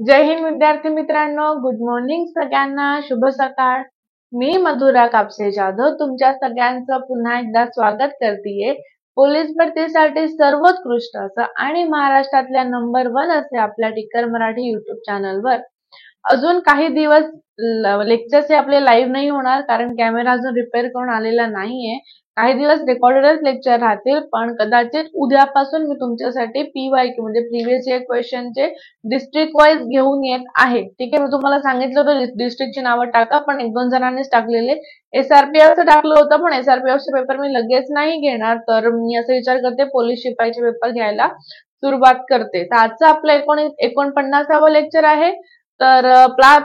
जय हिंद विद्यार्थी मित्रांनो, good morning सगळ्यांना, शुभ सकाळ. मी मधुरा कापसे जाधव तुमच्या सगळ्यांचं पुन्हा एकदा स्वागत करतेय. पोलीस भरतीसाठी सर्वोत्कृष्ट असं आणि महाराष्ट्रातल्या नंबर 1 असे आपल्या टिकर मराठी युट्यूब चॅनलवर अजून काही दिवस लेक्चर्स हे आपले लाईव्ह नाही होणार, कारण कॅमेरा अजून रिपेअर करून आलेला नाहीये. काही दिवस रेकॉर्डेडच लेक्चर राहतील, पण कदाचित उद्यापासून मी तुमच्यासाठी PYQ म्हणजे प्रिव्हियस इयर क्वेश्चनचे डिस्ट्रिक्ट वाईज घेऊन येत आहे. ठीक आहे, मी तुम्हाला सांगितलं होतं डिस्ट्रिक्टची नावं टाका, पण 1-2 जणांनीच टाकलेले. SRPF टाकलं होतं, पण SRPF पेपर मी लगेच नाही घेणार, तर मी असं विचार करते पोलीस शिपाईचे पेपर घ्यायला सुरुवात करते. तर आजचं आपलं 49वं लेक्चर आहे. तर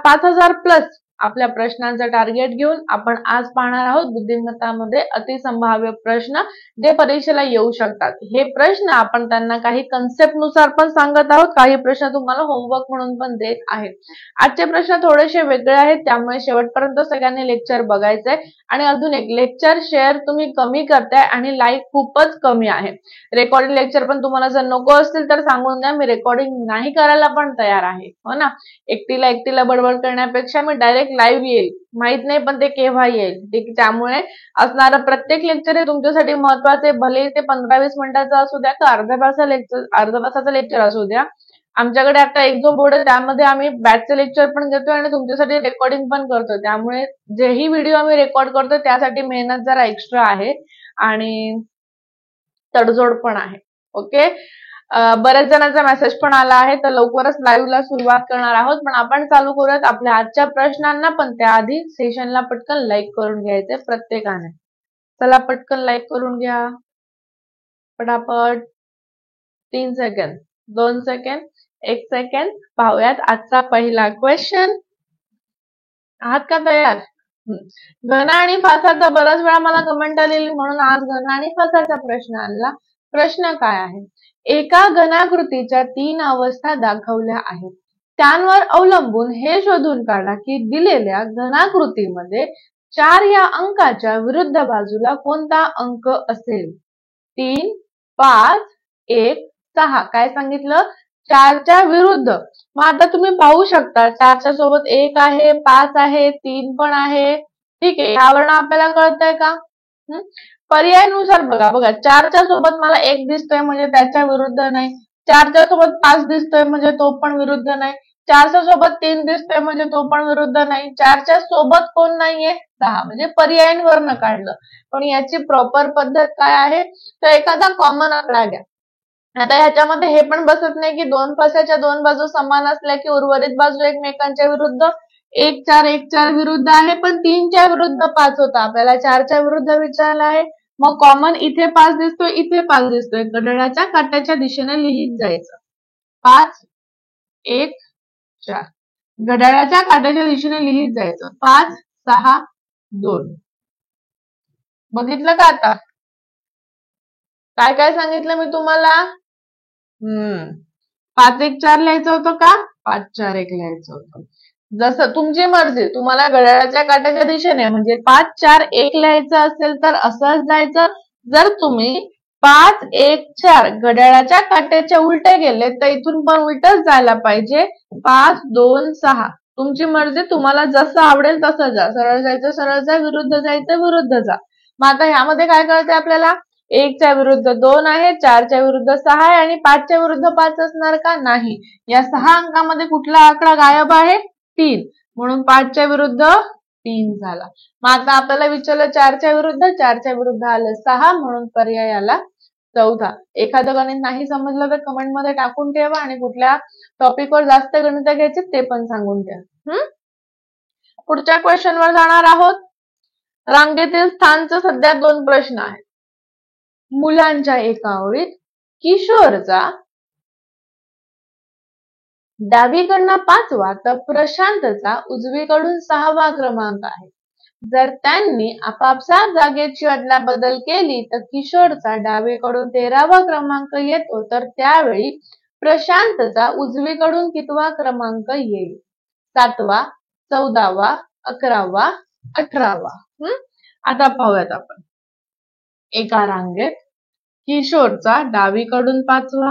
5000 प्लस आपल्या प्रश्नांचं टार्गेट घेऊन आपण आज पाहणार आहोत बुद्धिमत्तामध्ये अतिसंभाव्य प्रश्न जे परीक्षेला येऊ शकतात. हे प्रश्न आपण त्यांना काही कन्सेप्ट नुसार पण सांगत आहोत, काही प्रश्न तुम्हाला होमवर्क म्हणून पण देत आहे. आजचे प्रश्न थोडेसे वेगळे आहेत, त्यामुळे शेवटपर्यंत सगळ्यांनी लेक्चर बघायचंय. आणि अजून एक, लेक्चर शेअर तुम्ही कमी करताय आणि लाईक खूपच कमी आहे. रेकॉर्डिंग लेक्चर पण तुम्हाला जर नको असतील तर सांगून द्या, मी रेकॉर्डिंग नाही करायला पण तयार आहे, हो ना. एकटीला बडबड करण्यापेक्षा मी डायरेक्ट लाईव्ह येईल, माहित नाही पण ते केव्हा येईल. त्यामुळे असणारं प्रत्येक लेक्चर हे तुमच्यासाठी महत्वाचे, भले ते 15-20 मिनिटाचं असू द्या का अर्ध्या तासाचं लेक्चर असू द्या. आमच्याकडे आता एक जो बोर्ड आहे त्यामध्ये आम्ही बॅचचे लेक्चर पण घेतोय आणि तुमच्यासाठी रेकॉर्डिंग पण करतो. त्यामुळे जेही व्हिडिओ आम्ही रेकॉर्ड करतो त्यासाठी मेहनत जरा एक्स्ट्रा आहे आणि तडजोड पण आहे. ओके, बऱ्याच जणांचा मेसेज पण आला आहे, तर लवकरच लाईव्हला सुरुवात करणार आहोत. पण आपण चालू करूयात आपल्या आजच्या प्रश्नांना, पण त्याआधी सेशनला पटकन लाईक करून घ्यायचे प्रत्येकाने. चला पटकन लाईक करून घ्या, पटापट. 3 सेकंद, 2 सेकंद, 1 सेकंद. पाहूयात आजचा पहिला क्वेश्चन. आहात का तयार? घन आणि फासाचा बराच वेळा मला कमेंट आलेली, म्हणून आज घन आणि फासाचा प्रश्न आणला. प्रश्न काय आहे? एका घनाकृतीच्या 3 अवस्था दाखवल्या आहेत. त्यांवर अवलंबून हे शोधून काढा की दिलेल्या घनाकृतीमध्ये 4 या अंकाच्या विरुद्ध बाजूला कोणता अंक असेल. 3, 5, 1, 6. काय सांगितलं? 4च्या विरुद्ध. मग आता तुम्ही पाहू शकता 4च्या सोबत 1 आहे, 5 आहे, 3 पण आहे. ठीक आहे, यावरून आपल्याला कळतंय का? पर्यायानुसार बघा 4च्या सोबत मला 1 दिसतोय म्हणजे त्याच्या विरुद्ध नाही. 4च्या सोबत 5 दिसतोय म्हणजे तो पण विरुद्ध नाही. 4च्या सोबत 3 दिसतोय म्हणजे तो पण विरुद्ध नाही. 4च्या सोबत कोण नाहीये? 6. म्हणजे पर्यायांवरनं काढलं. पण याची प्रॉपर पद्धत काय आहे? तर एखादा कॉमन आकडा घ्या. आता ह्याच्यामध्ये हे पण बसत नाही की 2 फासाच्या 2 बाजू समान असल्या की उर्वरित बाजू एकमेकांच्या विरुद्ध. 1, 4, 1, 4 विरुद्ध आहे, पण 3च्या विरुद्ध 5 होता. आपल्याला 4च्या विरुद्ध विचारला आहे. मग कॉमन इथे 5 दिसतोय, इथे 5 दिसतोय. घड्याळाच्या काट्याच्या दिशेने लिहित जायचं. 5, 1, 4. घड्याळाच्या काट्याच्या दिशेने लिहित जायचं. 5, 6, 2. बघितलं का आता? काय काय सांगितलं मी तुम्हाला? 5, 1, 4 लिहायचं होतं का? 5, 4, 1 लिहायचं होतं. जसं तुमची मर्जी, तुम्हाला घड्याळाच्या काट्याच्या दिशेने म्हणजे 5, 4, 1 लिहायचं असेल तर असंच जायचं. जर तुम्ही 5, 1, 4 घड्याळाच्या काट्याच्या उलटे गेले तर इथून पण उलटच जायला पाहिजे. 5, 2, 6. तुमची मर्जी, तुम्हाला जसं आवडेल तसं जा. सरळ जायचं सरळ जा, विरुद्ध जायचं विरुद्ध जा. मग आता ह्यामध्ये काय कळतंय आपल्याला? 1च्या विरुद्ध 2 आहे, 4च्या विरुद्ध 6 आहे आणि 5च्या विरुद्ध 5 असणार का? नाही. या 6 अंकामध्ये कुठला आकडा गायब आहे? 3. म्हणून 5च्या विरुद्ध 3 झाला. मग आता आपल्याला विचारलं 4च्या विरुद्ध, 4च्या विरुद्ध आलं 6, म्हणून पर्याय आला 14. एखादं गणित नाही समजलं तर कमेंट मध्ये टाकून ठेवा आणि कुठल्या टॉपिकवर जास्त गणित घ्यायचे ते पण सांगून ठेवा. पुढच्या क्वेश्चन वर जाणार आहोत. रांगेतील स्थानचं सध्या 2 प्रश्न आहेत. मुलांच्या एका ओळीत किशोरचा डावीकडनं 5वा तर प्रशांतचा उजवीकडून 6वा क्रमांक आहे. जर त्यांनी आपापसात जागेची अदलाबदल केली तर किशोरचा डावीकडून 13वा क्रमांक येतो, तर त्यावेळी प्रशांतचा उजवीकडून कितवा क्रमांक येईल? 7वा, 14वा, 11वा, 18वा. आता पाहूयात आपण. एका रांगेत किशोरचा डावीकडून 5वा,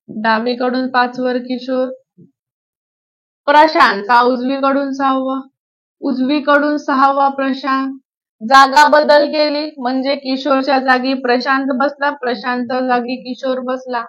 डावीकडून 5 वर किशोर, प्रशांतचा उजवीकडून 6वा, उजवीकडून 6वा प्रशांत. जागा बदल केली म्हणजे किशोरच्या जागी प्रशांत बसला, प्रशांतच्या जागी किशोर बसला.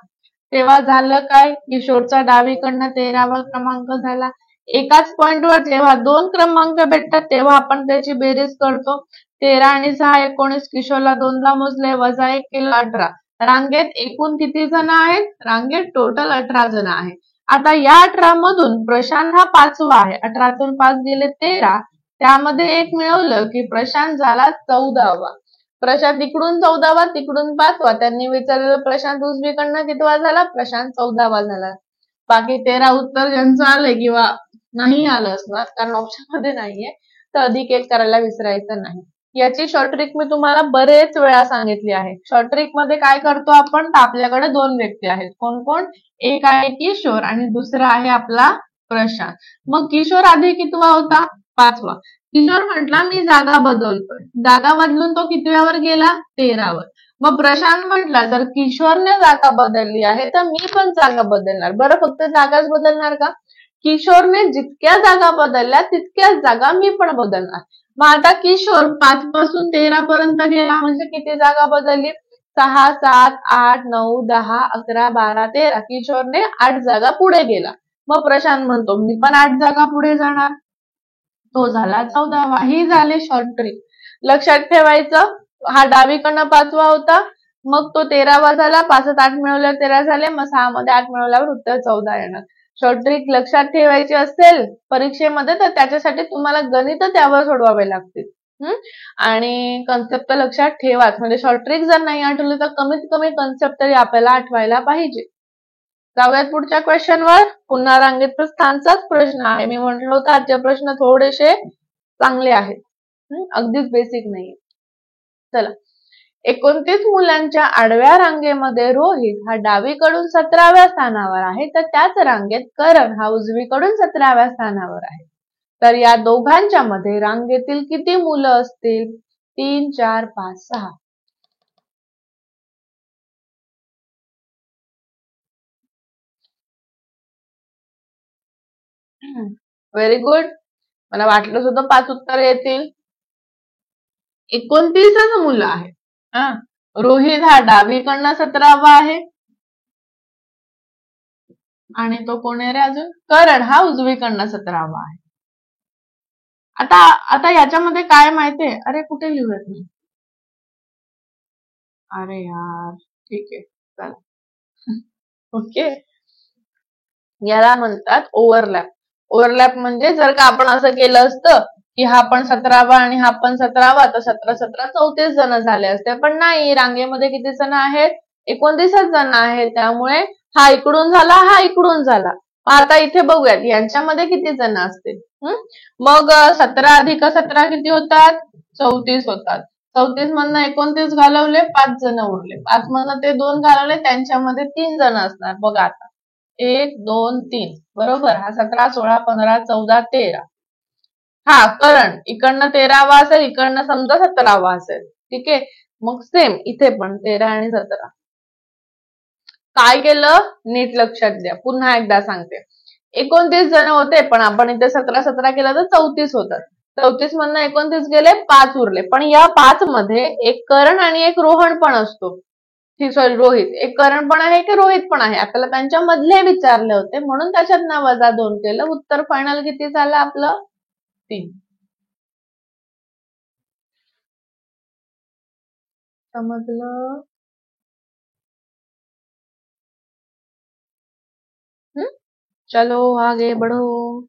तेव्हा झालं काय, किशोरचा डावीकडनं 13वा क्रमांक झाला. एकाच पॉइंटवर जेव्हा 2 क्रमांक भेटतात तेव्हा आपण त्याची बेरीज करतो. 13 आणि 6 19, किशोरला 2दा मोजले, वजा 1 केलं 18. रांगेत एकूण किती जण आहेत? रांगेत टोटल 18 जण आहेत. आता या 18 मधून प्रशांत हा 5वा आहे. 18तून 5 गेले 13, त्यामध्ये 1 मिळवलं की प्रशांत झाला 14वा. प्रशांत इकडून 14वा, तिकडून 5वा. त्यांनी विचारलेलं प्रशांत उजवीकडनं कितवा झाला? प्रशांत 14वा झाला. बाकी 13 उत्तर ज्यांचं आलंय किंवा नाही आलं असणार कारण ऑप्शन मध्ये नाहीये, तर अधिक 1 करायला विसरायचं नाही. याची शॉर्ट ट्रिक मी तुम्हाला बरेच वेळा सांगितली आहे. शॉर्ट ट्रिक मध्ये काय करतो आपण, तर आपल्याकडे 2 व्यक्ती आहेत. कोण कोण? एक आहे किशोर आणि दुसरा आहे आपला प्रशांत. मग किशोर आधी कितवा होता? 5वा. किशोर म्हटला मी जागा बदलतोय. जागा बदलून तो कितव्यावर गेला? 13वर. मग प्रशांत म्हटला जर किशोरने जागा बदलली आहे तर मी पण जागा बदलणार. बरं, फक्त जागाच बदलणार का? किशोरने जितक्या जागा बदलल्या तितक्याच जागा मी पण बदलणार. मग आता किशोर 5 पासून 13 पर्यंत गेला म्हणजे किती जागा बदलली? 6, 7, 8, 9, 10, 11, 12, 13. किशोरने 8 जागा पुढे गेला. मग प्रशांत म्हणतो मी पण 8 जागा पुढे जाणार. तो झाला 14वा. ही झाली शॉर्ट ट्रिक. लक्षात ठेवायचं, हा डावीकडनं 5वा होता, मग तो 13वा झाला. 5त 8 मिळवल्यावर 13 झाले, मग 6 मध्ये 8 मिळवल्यावर उत्तर 14 येणार. शॉर्ट ट्रिक लक्षात ठेवायची असेल परीक्षेमध्ये तर त्याच्यासाठी तुम्हाला गणित त्यावर सोडवावे लागतील. आणि कन्सेप्ट लक्षात ठेवाच. म्हणजे शॉर्ट ट्रिक जर नाही आठवली तर कमीत कमी कन्सेप्ट तरी आपल्याला आठवायला पाहिजे. जाऊयात पुढच्या क्वेश्चनवर. पुन्हा रांगेत स्थानचाच प्रश्न आहे. मी म्हटलं होतं आजचे प्रश्न थोडेसे चांगले आहेत, अगदीच बेसिक नाही. चला, 29 मुलांच्या आडव्या रांगेमध्ये रोहित हा डावीकडून 17व्या स्थानावर आहे, तर त्याच रांगेत करण हा उजवीकडून 17व्या स्थानावर आहे. तर या दोघांच्या मध्ये रांगेतील किती मुलं असतील? 3, 4, 5, 6. Very good. मला वाटलं होतं 5 उत्तर येतील. 29च मुलं आहेत. रोहित हा डावीकडनं 17वा आहे आणि तो कोण आहे रे अजून? करण हा उजवीकडनं 17वा आहे. आता आता याच्यामध्ये काय माहितीये? अरे कुठे लिहूयात मी? अरे यार, ठीक आहे, चला. ओके, याला म्हणतात ओव्हरलॅप. ओव्हरलॅप म्हणजे जर का आपण असं केलं असतं की हा पण 17वा आणि हा पण 17वा, तर 17, 17, 34 जण झाले असते. पण नाही, रांगेमध्ये किती जण आहेत? 29 जण आहेत. त्यामुळे हा इकडून झाला, हा इकडून झाला. आता इथे बघूयात यांच्यामध्ये किती जण असतील. मग 17 अधिक 17 किती होतात? 34 होतात. 34 मधनं 29 घालवले, 5 जण उरले. 5 मधनं ते 2 घालवले, त्यांच्यामध्ये 3 जण असणार. बघा आता, 1, 2, 3, बरोबर. हा 17, 16, 15, 14, 13. हा करण इकडनं 13वा असेल, इकडनं समजा 17वा असेल. ठीक आहे. मग सेम इथे पण 13 आणि 17. काय केलं? नीट लक्षात द्या. पुन्हा एकदा सांगते. 29 जण होते, पण आपण इथे 17, 17 केलं तर 34 होतात. 34 मधनं 29 गेले, 5 उरले. पण या 5 मध्ये एक करण आणि एक रोहन पण असतो. सॉरी, रोहित. एक करण पण आहे की रोहित पण आहे. आपल्याला त्यांच्या मधले विचारले होते म्हणून त्याच्यातनं वजा 2 केलं. उत्तर फायनल किती झालं आपलं? 3. समजलं? चलो आगे बढ़ो.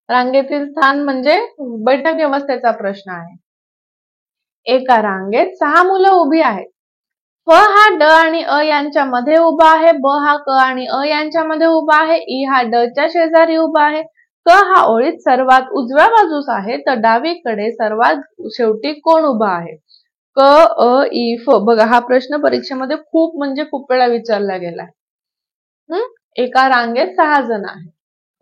रांगेतील स्थान म्हणजे बैठक व्यवस्थेचा प्रश्न आहे. एका रांगेत 6 मुलं उभी आहेत. फ हा ड आणि अ यांच्यामध्ये उभा आहे. ब हा क आणि अ यांच्यामध्ये उभा आहे. ई हा ड च्या शेजारी उभा आहे. क हा ओळीत सर्वात उजव्या बाजूस आहे, तर डावीकडे सर्वात शेवटी कोण उभा आहे? क, अ, ई, फ. बघा, हा प्रश्न परीक्षेमध्ये खूप म्हणजे खूप वेळा विचारला गेलाय. एका रांगेत 6 जण आहेत.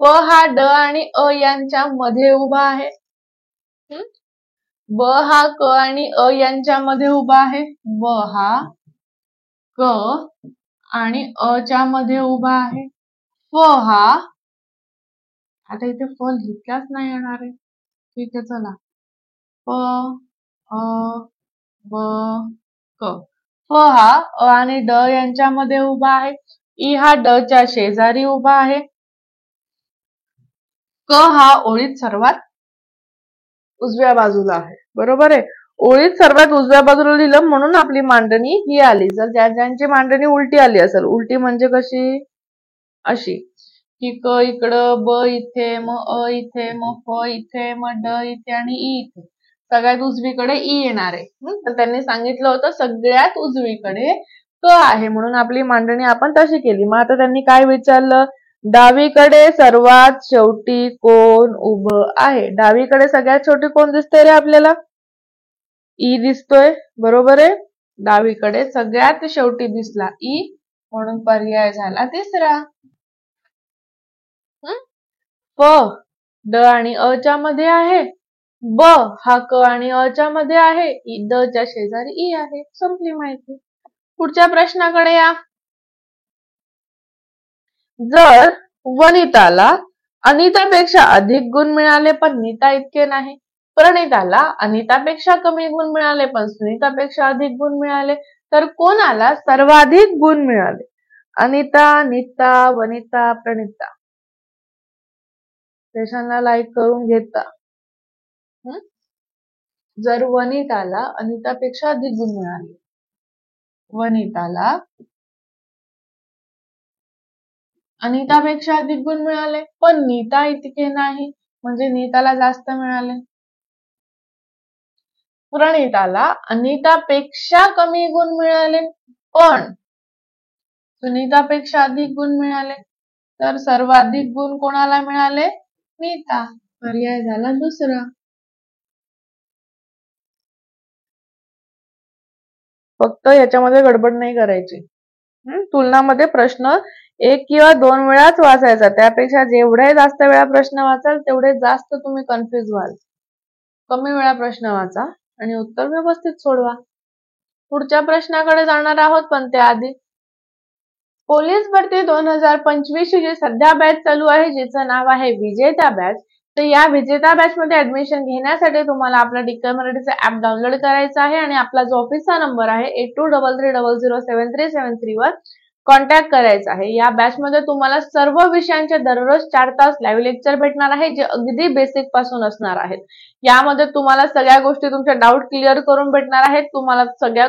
फ हा ड आणि अ यांच्या मध्ये उभा आहे. ब हा क आणि अ यांच्यामध्ये उभा आहे. ब हा क आणि अ च्या मध्ये उभा आहे. फ हा आता इथे फ लिहिताच नाही येणार आहे. ठीक आहे, चला. प अ ब क. फ हा अ आणि ड यांच्यामध्ये उभा आहे. ई हा ड च्या शेजारी उभा आहे. क हा ओळीत सर्वात उजव्या बाजूला आहे. बरोबर आहे. ओळीत सर्वात उजव्या बाजूला लिहिलं म्हणून आपली मांडणी ही आली. जर ज्यांची मांडणी उलटी आली असेल, उलटी म्हणजे कशी, अशी की क इकडं, ब इथे, मग अ इथे, मग फ इथे, मग ड इथे आणि ई इथे. सगळ्यात उजवीकडे ई येणार आहे. तर त्यांनी सांगितलं होतं सगळ्यात उजवीकडे क आहे, म्हणून आपली मांडणी आपण तशी केली. मग आता त्यांनी काय विचारलं, डावीकडे सर्वात शेवटी कोण उभं आहे? डावीकडे सगळ्यात शेवटी कोण दिसतंय रे आपल्याला? ई दिसतोय. बरोबर आहे. डावीकडे सगळ्यात शेवटी दिसला ई, म्हणून पर्याय झाला तिसरा. फ ड आणि अ च्या मध्ये आहे. ब हा क आणि अ च्या मध्ये आहे. ड च्या शेजारी ई आहे. संपली माहिती. पुढच्या प्रश्नाकडे या. जर वनिताला अनितापेक्षा अधिक गुण मिळाले पण नीता इतके नाही, प्रणिताला अनितापेक्षा कमी गुण मिळाले पण सुनीतापेक्षा अधिक गुण मिळाले, तर कोणाला सर्वाधिक गुण मिळाले? अनिता, नीता, वनिता, प्रणिता. सेशनला लाईक करून घेता. जर वनिताला अनितापेक्षा अधिक गुण मिळाले, वनिताला अनितापेक्षा अधिक गुण मिळाले पण नीता इतके नाही, म्हणजे नीताला जास्त मिळाले. प्रणिताला अनितापेक्षा कमी गुण मिळाले पण सुनीतापेक्षा अधिक गुण मिळाले, तर सर्वाधिक गुण कोणाला मिळाले? नीता. पर्याय झाला दुसरा. फक्त याच्यामध्ये गडबड नाही करायची. तुलनामध्ये प्रश्न एक किंवा दोन वेळाच वाचायचा. त्यापेक्षा जेवढे जास्त वेळा प्रश्न वाचाल तेवढे जास्त तुम्ही कन्फ्युज व्हाल. कमी वेळा प्रश्न वाचा आणि उत्तर व्यवस्थित सोडवा. पुढच्या प्रश्नाकडे जाणार आहोत, पण त्याआधी पोलीस भरती 2025 ची जी सध्या बॅच चालू आहे, जिचं नाव आहे विजेता बॅच, तर या विजेता बॅच मध्ये ऍडमिशन घेण्यासाठी तुम्हाला आपला डिक्कर मराठीचा ऍप डाउनलोड करायचा आहे आणि आपला जो ऑफिसचा नंबर आहे 8233007373 वर कॉन्टॅक्ट करायचा आहे. या बॅच मध्ये तुम्हाला सर्व विषयांचे दररोज 4 तास लाईव्ह लेक्चर भेटणार आहे, जे अगदी बेसिक पासून असणार आहेत. यामध्ये तुम्हाला सगळ्या गोष्टी, तुमचे डाऊट क्लिअर करून भेटणार आहेत. तुम्हाला सगळ्या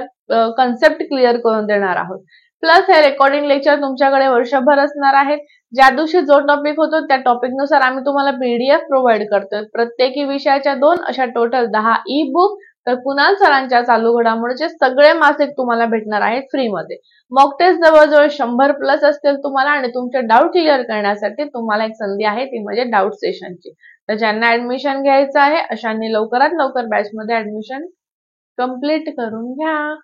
कन्सेप्ट क्लिअर करून देणार आहोत. प्लस हे रेकॉर्डिंग लेक्चर तुमच्याकडे वर्षभर असणार आहेत. ज्या दिवशी जो टॉपिक होतो त्या टॉपिक नुसार आम्ही तुम्हाला पीडीएफ प्रोव्हाइड करतोय. प्रत्येकी विषयाच्या 2 अशा टोटल 10 ई बुक, तर कुणाल सरांच्या चालू घडामोडीचे सगळे मासिक तुम्हाला भेटणार आहेत फ्री मध्ये. मॉक टेस्ट जवळजवळ 100 प्लस असतील तुम्हाला, आणि तुमचे डाऊट क्लिअर करण्यासाठी तुम्हाला एक संधी आहे, ती म्हणजे डाऊट सेशनची. तर ज्यांना ऍडमिशन घ्यायचं आहे अशांनी लवकरात लवकर बॅच मध्ये ऍडमिशन कंप्लीट करून घ्या.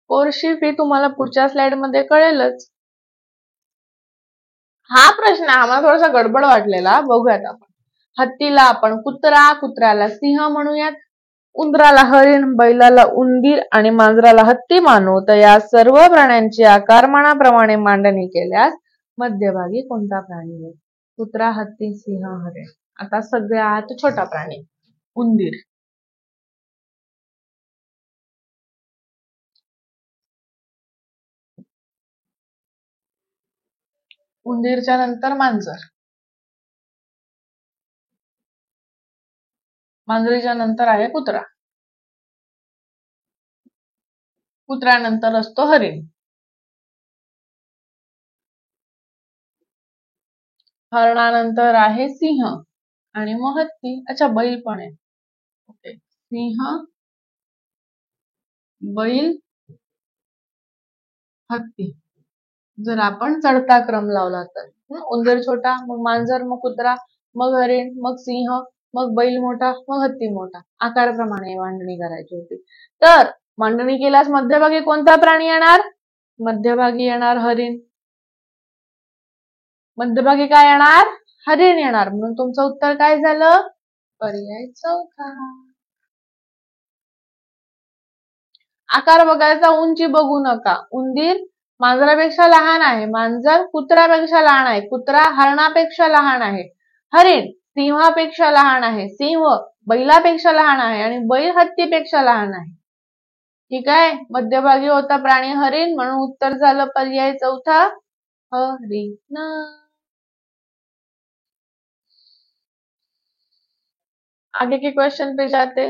कोर्सची फी तुम्हाला पुढच्या स्लाइड मध्ये कळेलच. हा प्रश्न आम्हाला थोडासा गडबड वाटलेला, बघूयात आपण. हत्तीला आपण कुत्रा, कुत्र्याला सिंह म्हणूयात, उंदराला हरिण, बैलाला उंदीर आणि मांजराला हत्ती मानू, तर या सर्व प्राण्यांची आकारमानाप्रमाणे मांडणी केल्यास मध्यभागी कोणता प्राणी येईल? कुत्रा, हत्ती, सिंह, हरिण. आता सगळ्यात छोटा प्राणी उंदीर. उंदीरच्या नंतर मांजर, मांजरीच्या नंतर आहे कुत्रा, कुत्र्यानंतर असतो हरिण, हरणानंतर आहे सिंह आणि मग हत्ती. अच्छा, बैल पण आहे. ओके, सिंह, बैल, हत्ती. जर आपण चढता क्रम लावला तर उंदीर छोटा, मग मांजर, मग कुत्रा, मग हरिण, मग सिंह, मग बैल मोठा, मग हत्ती मोठा. आकाराप्रमाणे मांडणी करायची होती. तर मांडणी केल्यास मध्यभागी कोणता प्राणी येणार? मध्यभागी येणार हरिण. मध्यभागी काय येणार? हरिण येणार. म्हणून तुमचं उत्तर काय झालं? पर्याय चौथा. आकार बघायचा, उंची बघू नका. उंदीर मांजरापेक्षा लहान आहे, मांजर कुत्र्यापेक्षा लहान आहे, कुत्रा हरणापेक्षा लहान आहे, हरिण सिंहापेक्षा लहान आहे, सिंह बैलापेक्षा लहान आहे आणि बैल हत्तीपेक्षा लहान आहे. ठीक आहे, मध्यभागी होता प्राणी हरिण, म्हणून उत्तर झालं पर्याय चौथा हरिण. आगे के क्वेश्चन पे जाते.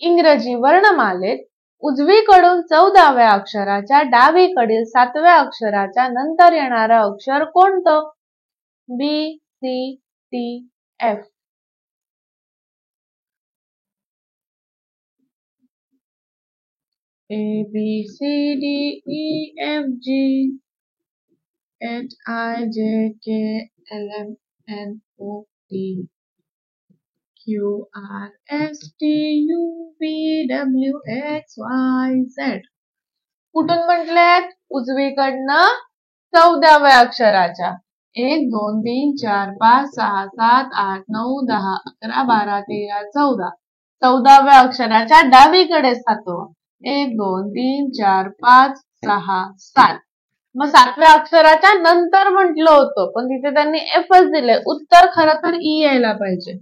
इंग्रजी वर्णमालेत उजवीकडून 14व्या अक्षराच्या डावीकडील 7व्या अक्षराच्या नंतर येणारं अक्षर कोणतं? B, C, T, F. A, B, C, D, E, F, G, H, I, J, K, L, M, N, O, P, Q, R, S, T, U, V, W, X, Y, Z. कुठून म्हटलेत? उजवीकडनं 14व्या अक्षराच्या. 1, 2, 3, 4, 5, 6, 7, 8, 9, 10, 11, 12, 13, 14. 14व्या अक्षराच्या डावीकडे 7वं. 1, 2, 3, 4, 5, 6, 7. मग 7व्या अक्षराच्या नंतर म्हटलं होतं, पण तिथे त्यांनी एफच दिले. उत्तर खरं तर ई यायला पाहिजे.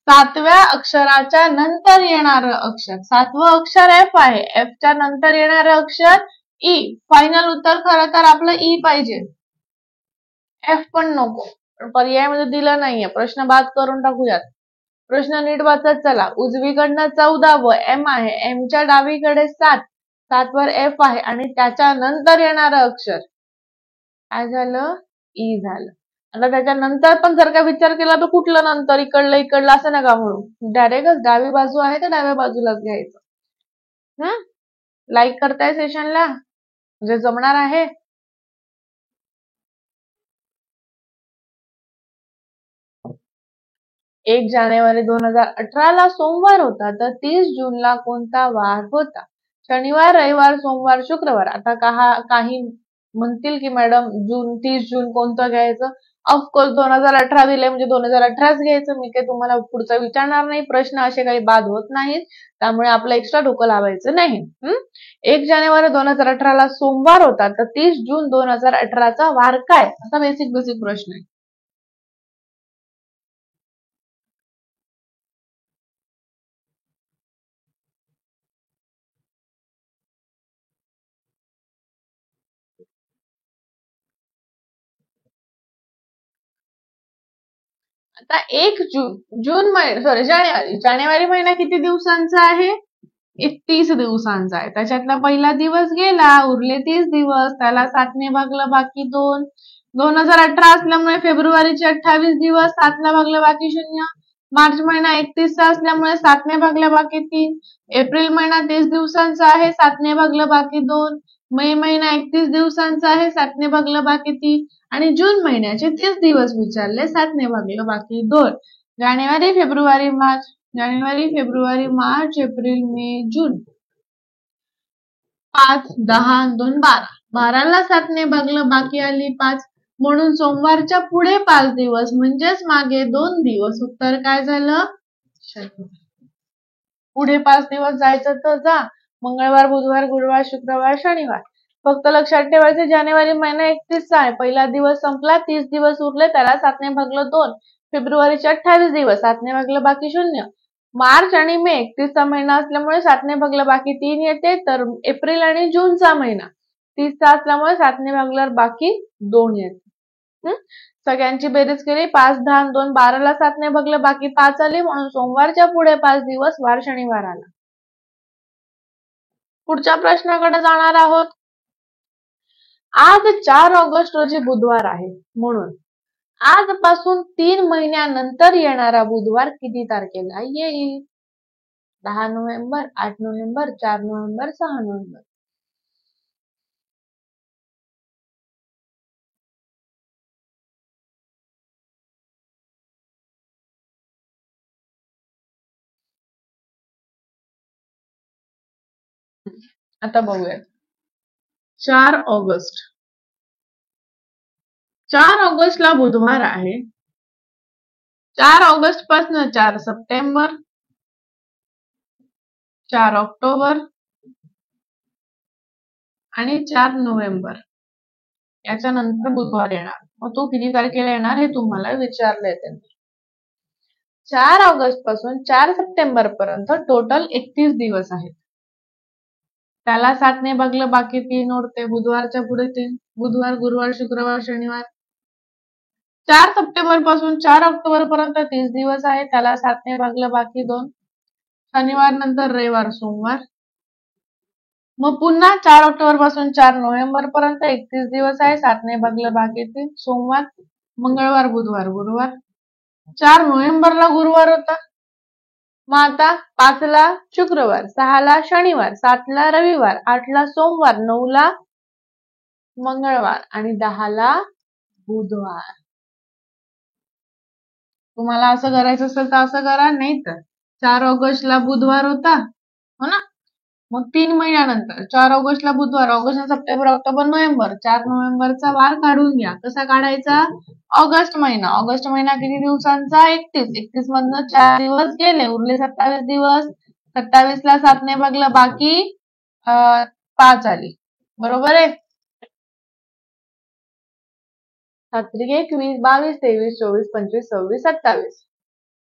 7व्या अक्षराच्या नंतर येणारं अक्षर, 7वं अक्षर एफ आहे, एफच्या नंतर येणारं अक्षर ई. फायनल उत्तर खरं तर आपलं ई पाहिजे. एफ पण नको, पर्यायामध्ये दिलं नाहीये. प्रश्न बाद करून टाकूयात. प्रश्न नीट वाचत चला. उजवीकडनं 14व एम आहे, एमच्या डावीकडे 7, 7 वर एफ आहे आणि त्याच्या नंतर येणारं अक्षर काय झालं? ई झालं. आता त्याच्यानंतर पण जर का विचार केला तर कुठलं नंतर, इकडलं असं नका म्हणून. डायरेक्टच डावी बाजू आहे तर डाव्या बाजूलाच घ्यायचं. लाईक करताय सेशनला? म्हणजे जमणार आहे? 1 जानेवारी 2018ला सोमवार होता तर 30 जूनला कोणता वार होता? शनिवार, रविवार, सोमवार, शुक्रवार. आता काही म्हणतील की मॅडम 30 जून कोणतं घ्यायचं? ऑफकोर्स 2018 दिले म्हणजे 2018च घ्यायचं. मी काही तुम्हाला पुढचा विचारणार नाही. प्रश्न असे काही बाद होत नाहीत, त्यामुळे आपलं एक्स्ट्रा डोकं लावायचं नाही. 1 जानेवारी 2018ला सोमवार होता तर 30 जून 2018चा वार काय? असा बेसिक प्रश्न आहे. आता 1 जून महिना जानेवारी महिना किती दिवसांचा आहे? 31 दिवसांचा आहे. त्याच्यातला पहिला दिवस गेला, उरले 30 दिवस, त्याला 7 ने भागलं बाकी 2. 2018 असल्यामुळे फेब्रुवारीचे 28 दिवस, 7 ला भागलं बाकी 0. मार्च महिना 31 चा असल्यामुळे 7 ने भागलं बाकी 3. एप्रिल महिना 30 दिवसांचा आहे, 7 ने भागलं बाकी 2. मे महिना 31 दिवसांचा आहे, 7 ने भागलं बाकी 3. आणि जून महिन्याचे 30 दिवस विचारले, 7 ने भागलं बाकी 2. जानेवारी, फेब्रुवारी, मार्च, एप्रिल, मे, जून. 5, 10, 2, 12. 12ला 7 ने भागलं बाकी आली 5. म्हणून सोमवारच्या पुढे 5 दिवस म्हणजेच मागे 2 दिवस. उत्तर काय झालं? पुढे 5 दिवस जायचं तर जा. मंगळवार, बुधवार, गुरुवार, शुक्रवार, शनिवार. फक्त लक्षात ठेवायचं जानेवारी महिना 31 चा आहे. पहिला दिवस संपला, 30 दिवस उरले, त्याला 7 ने भागलं 2. फेब्रुवारीचे 28 दिवस, 7 ने भागलं बाकी 0. मार्च आणि मे 31 चा महिना असल्यामुळे 7 ने भागलं बाकी 3 येते, तर एप्रिल आणि जूनचा महिना 30 चा असल्यामुळे 7 ने भागल्यावर बाकी 2 येते. सगळ्यांची बेरीज केली, 5, 10, 2, 12ला 7 ने भागलं बाकी 5 आले, म्हणून सोमवारच्या पुढे 5 दिवस वार शनिवार आला. पुढच्या प्रश्नाकडे जाणार आहोत. आज 4 ऑगस्ट रोजी बुधवार आहे, म्हणून आजपासून 3 महिन्यानंतर येणारा बुधवार किती तारखेला येईल? 10 नोव्हेंबर, 8 नोव्हेंबर, 4 नोव्हेंबर, 6 नोव्हेंबर. आता बघूयात. 4 ऑगस्ट. 4 ऑगस्टला बुधवार आहे. 4 ऑगस्ट पासून 4 सप्टेंबर, 4 ऑक्टोबर, आणि 4 नोव्हेंबर याच्यानंतर बुधवार येणार. मग तो किती तारखेला येणार हे तुम्हाला विचारलंय त्यांनी. 4 ऑगस्ट पासून 4 सप्टेंबर पर्यंत टोटल 31 दिवस आहेत. त्याला 7ने भागलं बाकी 3 उरते. बुधवारच्या पुढे 3. बुधवार, गुरुवार, शुक्रवार, शनिवार. 4 सप्टेंबर पासून 4 ऑक्टोबर पर्यंत 30 दिवस आहे. त्याला 7ने भागलं बाकी 2. शनिवार नंतर रविवार, सोमवार. मग पुन्हा 4 ऑक्टोबर पासून 4 नोव्हेंबर पर्यंत 31 दिवस आहे. 7ने भागलं बाकी 3. सोमवार, मंगळवार, बुधवार, गुरुवार. 4 नोव्हेंबरला गुरुवार होता. मग आता 5ला शुक्रवार, 6ला शनिवार, 7ला रविवार, 8ला सोमवार, 9ला मंगळवार आणि 10ला बुधवार. तुम्हाला असं करायचं असेल तर असं करा, नाही तर 4 ऑगस्टला बुधवार होता, हो ना? मग 3 महिन्यानंतर 4 ऑगस्टला बुधवार, ऑगस्ट, सप्टेंबर, ऑक्टोबर, नोव्हेंबर. 4 नोव्हेंबरचा वार काढून घ्या. कसा काढायचा? ऑगस्ट महिना. ऑगस्ट महिना किती दिवसांचा? 31. 31 मधनं 4 दिवस गेले, उरले 27 दिवस. 27ला 7ने भागलं बाकी 5 आली. बरोबर आहे? 7 21, 22, 23, 24, 25, 26, 27.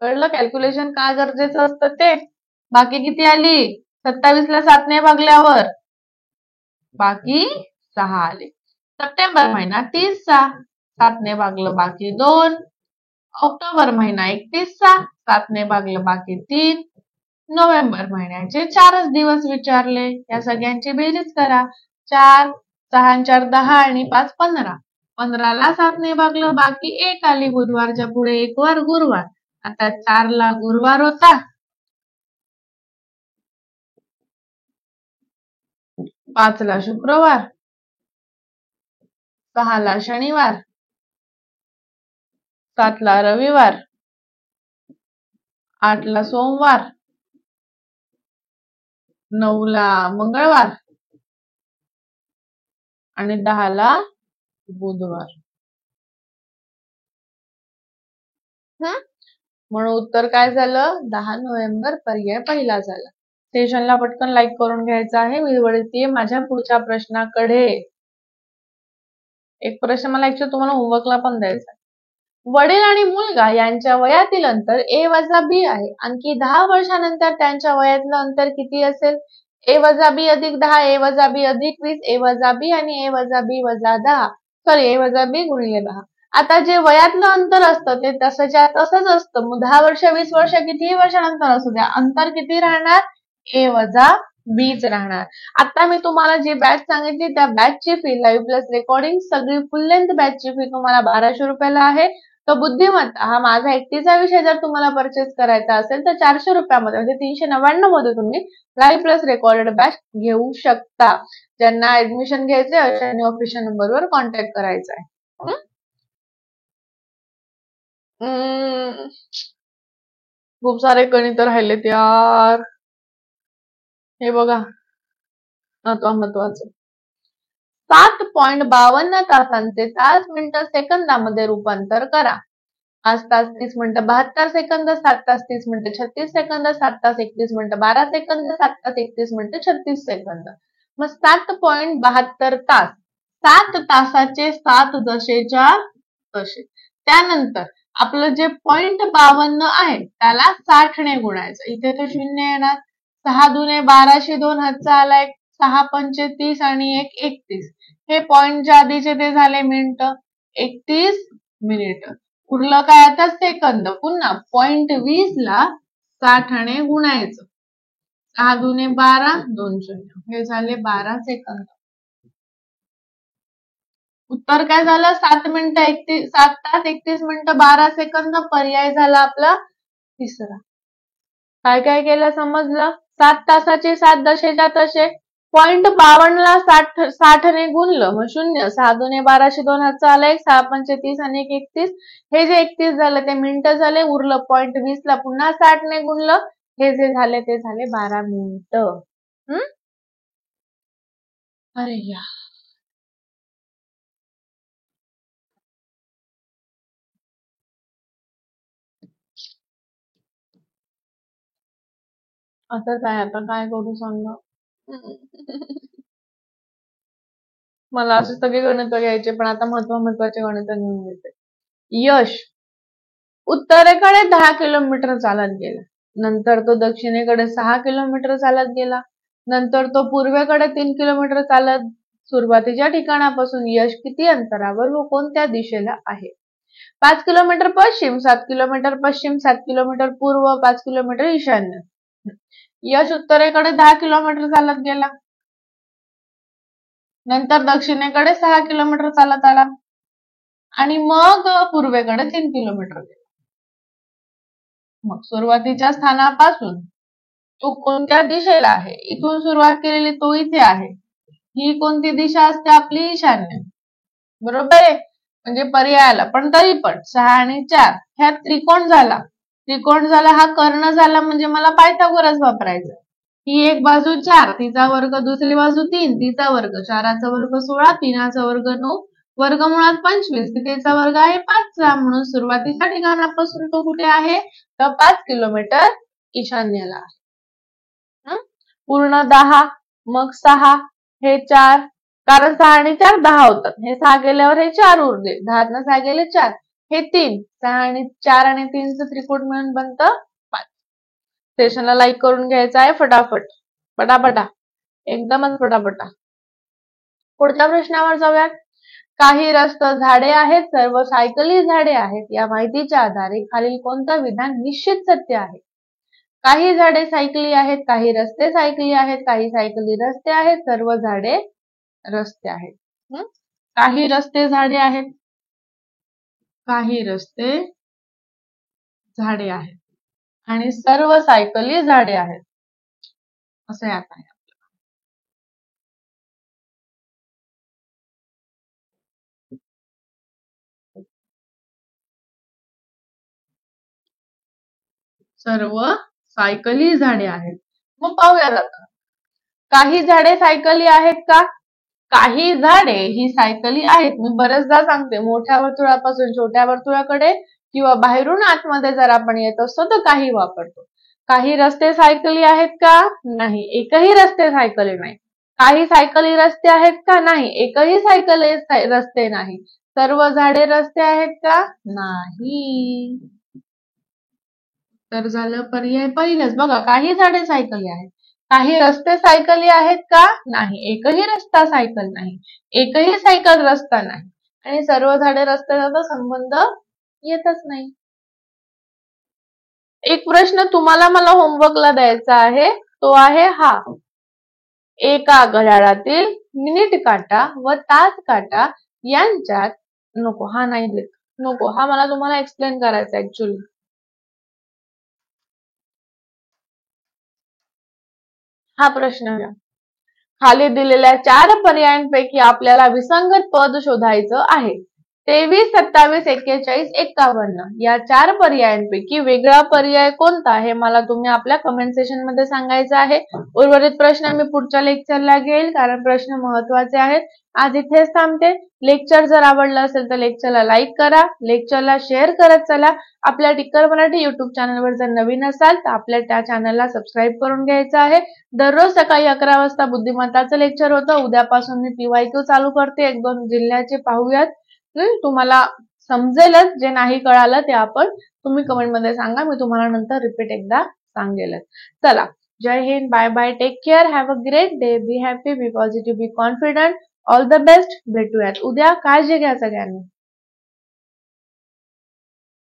कळलं कॅल्क्युलेशन काय गरजेचं असतं ते? बाकी किती आली? 27ला 7ने भागल्यावर बाकी 6 आले. सप्टेंबर महिना 30चा, 7ने भागलं बाकी 2. ऑक्टोबर महिना 31चा, 7ने भागलं बाकी 3. नोव्हेंबर महिन्याचे 4च दिवस विचारले. या सगळ्यांची बेरीज करा. 4, 6 आणि 4 10 आणि 5 15. 15ला 7ने भागलं बाकी 1 आली. बुधवारच्या पुढे 1 वार गुरुवार. आता 4ला गुरुवार होता. 5ला शुक्रवार, 6ला शनिवार, 7ला रविवार, 8ला सोमवार, 9ला मंगळवार आणि 10ला बुधवार. म्हणून उत्तर काय झालं? 10 नोव्हेंबर पर्याय पहिला झाला. सेशनला पटकन लाईक करून घ्यायचं आहे. मी वळते माझ्या पुढच्या प्रश्नाकडे. एक प्रश्न मला ऍक्च्युअली तुम्हाला होमवर्कला पण द्यायचा आहे. वडील आणि मुलगा यांच्या वयातील अंतर a वजा b आहे. आणखी 10 वर्षानंतर त्यांच्या वयातलं अंतर किती असेल? a वजा b अधिक 10, a वजा b अधिक 20, a वजा b आणि a वजा b वजा 10. सॉरी, a वजा b गुणिले 10. आता जे वयातलं अंतर असतं ते तसंच्या तसंच असतं. मग 10 वर्ष, 20 वर्ष, कितीही वर्षानंतर असू द्या, अंतर किती राहणार? a वजा bच राहणार. आता मी तुम्हाला जी बॅच सांगितली त्या बॅचची फी, लाईव्ह प्लस रेकॉर्डिंग सगळी फुल लेंथ बॅचची फी तुम्हाला 1200 रुपयाला आहे. तर बुद्धिमत्ता हा माझा एकटीचा विषय जर तुम्हाला परचेस करायचा असेल तर 400 रुपयामध्ये म्हणजे 399 मध्ये तुम्ही लाईव्ह प्लस रेकॉर्डेड बॅच घेऊ शकता. ज्यांना ऍडमिशन घ्यायचे अशांनी ऑफिशियल नंबरवर कॉन्टॅक्ट करायचा आहे. खूप सारे गणित राहिलेत यार. हे बघा, महत्वाचं. 7.52 तासांचे तास मिनिटं सेकंदामध्ये रूपांतर करा. 5 तास 30 मिनिटं 72 सेकंद, 7 तास 30 मिनिटं 36 सेकंद, 7 तास 31 मिनिटं 12 सेकंद, 7 तास 31 मिनिटं 36 सेकंद. मग 7.72 तास. 7 तासाचे 7 दशेच्या तसे. त्यानंतर आपलं जे 0.52 आहे त्याला 60 ने गुणायचं. इथे ते 0 येणार. 6 दुने 12, 2 हातचा आला 1, 6 पंचे 30 आणि 1 31. हे पॉइंटच्या आधीचे ते झाले मिनिटं. 31 मिनिट. उरलं काय आता? सेकंद. पुन्हा 0.20 ला 60 ने गुणायचं. 6 दुने 12, 2 शून्य. हे झाले 12 सेकंद. उत्तर काय झालं? 7 मिनिटं 7 तास 31 मिनिटं 12 सेकंद. पर्याय झाला आपला तिसरा. काय काय केलं समजलं? 7 तासाचे 7 दशेच्या तसे. 0.52 ला 60 ने गुणलं मग 0. 6 दुने 12, 2 हातचा आला 1, 6 पंचे 30 आणि 1 31. हे जे 31 झालं ते मिनिटं झाले. उरलं 0.20 ला पुन्हा 60 ने गुणलं. हे जे झाले ते झाले 12 मिनिटं. अरे या, असंच आहे. आता काय करू सांगा? मला असे सगळे गणित घ्यायचे, पण आता महत्वाचे गणित घेऊन घेते. यश उत्तरेकडे 10 किलोमीटर चालत गेला. नंतर तो दक्षिणेकडे 6 किलोमीटर चालत गेला. नंतर तो पूर्वेकडे 3 किलोमीटर चालत सुरुवातीच्या ठिकाणापासून यश किती अंतरावर व कोणत्या दिशेला आहे? 5 किलोमीटर पश्चिम, 7 किलोमीटर पश्चिम, 7 किलोमीटर पूर्व, 5 किलोमीटर ईशान्य. यश उत्तरेकडे 10 किलोमीटर चालत गेला. नंतर दक्षिणेकडे 6 किलोमीटर चालत आला आणि मग पूर्वेकडे 3 किलोमीटर गेला. मग सुरुवातीच्या स्थानापासून तो कोणत्या दिशेला आहे? इथून सुरुवात केलेली तो इथे आहे. ही कोणती दिशा असते? आपली ईशान्य. बरोबर आहे? म्हणजे पर्यायाला, पण तरी पण 6 आणि 4 ह्या त्रिकोण झाला. त्रिकोण झाला, हा कर्ण झाला, म्हणजे मला पायथागोरस वापरायचा. ही एक बाजू 4, तिचा वर्ग, दुसरी बाजू 3, तिचा वर्ग, 4चा वर्ग 16, 3चा वर्ग 9, वर्गमुळात 25, तिचा वर्ग आहे 5चा. म्हणून सुरुवातीच्या ठिकाणापासून तो कुठे आहे? तर 5 किलोमीटर ईशान्येला आहे. पूर्ण 10, मग 6, हे 4, कारण 6 आणि 4 10 होतात. हे 6 गेल्यावर हे 4 उरले. 10 6 गेले 4, हे 3, 6 आणि 4 आणि 3चं त्रिकोण मिळून बनतं 5. सेशनला लाईक करून घ्यायचं आहे फटाफट, पटापटा, एकदमच पटापटा. पुढच्या प्रश्नावर जाऊयात. काही रस्त झाडे आहेत, सर्व सायकली झाडे आहेत. या माहितीच्या आधारे खालील कोणतं विधान निश्चित सत्य आहे? काही झाडे सायकली आहेत, काही रस्ते सायकली आहेत, काही सायकली रस्ते आहेत, सर्व झाडे रस्ते आहेत. काही रस्ते झाडे आहेत, काही रस्ते झाडे आहेत आणि सर्व सायकली झाडे आहेत, असं यात आहे. सर्व सायकली झाडे आहेत. मग पाहूयात आता. काही झाडे सायकली आहेत का? काही झाडे ही सायकली आहेत. मी बरेचदा सांगते, मोठ्या वर्तुळापासून छोट्या वर्तुळाकडे किंवा बाहेरून आतमध्ये जर आपण येत असतो तर काही वापरतो. काही रस्ते सायकली आहेत का? नाही, एकही रस्ते सायकली नाही. काही सायकली रस्ते आहेत का? नाही, एकही सायकली रस्ते नाही. सर्व झाडे रस्ते आहेत का? नाही. तर झालं पर्याय पहिलंच. बघा, काही झाडे सायकली आहेत. काही रस्ते सायकली आहेत का? नाही, एकही रस्ता सायकल नाही, एकही सायकल रस्ता नाही आणि सर्व झाडे रस्त्याचा संबंध येतच नाही. एक प्रश्न तुम्हाला मला होमवर्कला द्यायचा आहे, तो आहे हा. एका घड्याळातील मिनिट काटा व तास काटा यांच्यात, नको हा नाही लिहित, नको हा मला तुम्हाला एक्सप्लेन करायचा ऍक्च्युअली. हा प्रश्न घ्या. खाली दिलेल्या 4 पर्यायांपैकी आपल्याला विसंगत पद शोधायचं आहे. 23, 27, 41, 51 या 4 पर्यायांपैकी वेगळा पर्याय कोणता हे मला तुम्ही आपल्या कमेंट सेक्शन मध्ये सांगायचं आहे. उर्वरित प्रश्न मी पुढच्या लेक्चरला घेईल, कारण प्रश्न महत्वाचे आहेत. आज इथेच थांबते. लेक्चर जर आवडलं असेल तर लेक्चरला लाईक करा, लेक्चरला शेअर करत चला. आपल्या टिक्कर मराठी युट्यूब चॅनलवर जर नवीन असाल तर आपल्या त्या चॅनलला सबस्क्राईब करून घ्यायचं आहे. दररोज सकाळी 11 वाजता बुद्धिमत्ताचं लेक्चर होतं. उद्यापासून मी PYQ चालू करते. 1-2 जिल्ह्याचे पाहूयात. तुम्हाला समजेलच. जे नाही कळालं ते तुम्ही कमेंट मध्ये सांगा, मी तुम्हाला नंतर रिपीट एकदा सांगेलच. चला, जय हिंद, bye bye, take care, have a great day, be happy, be positive, be confident, all the best. भेटूयात उद्या. काळजी घ्या सगळ्यांनी.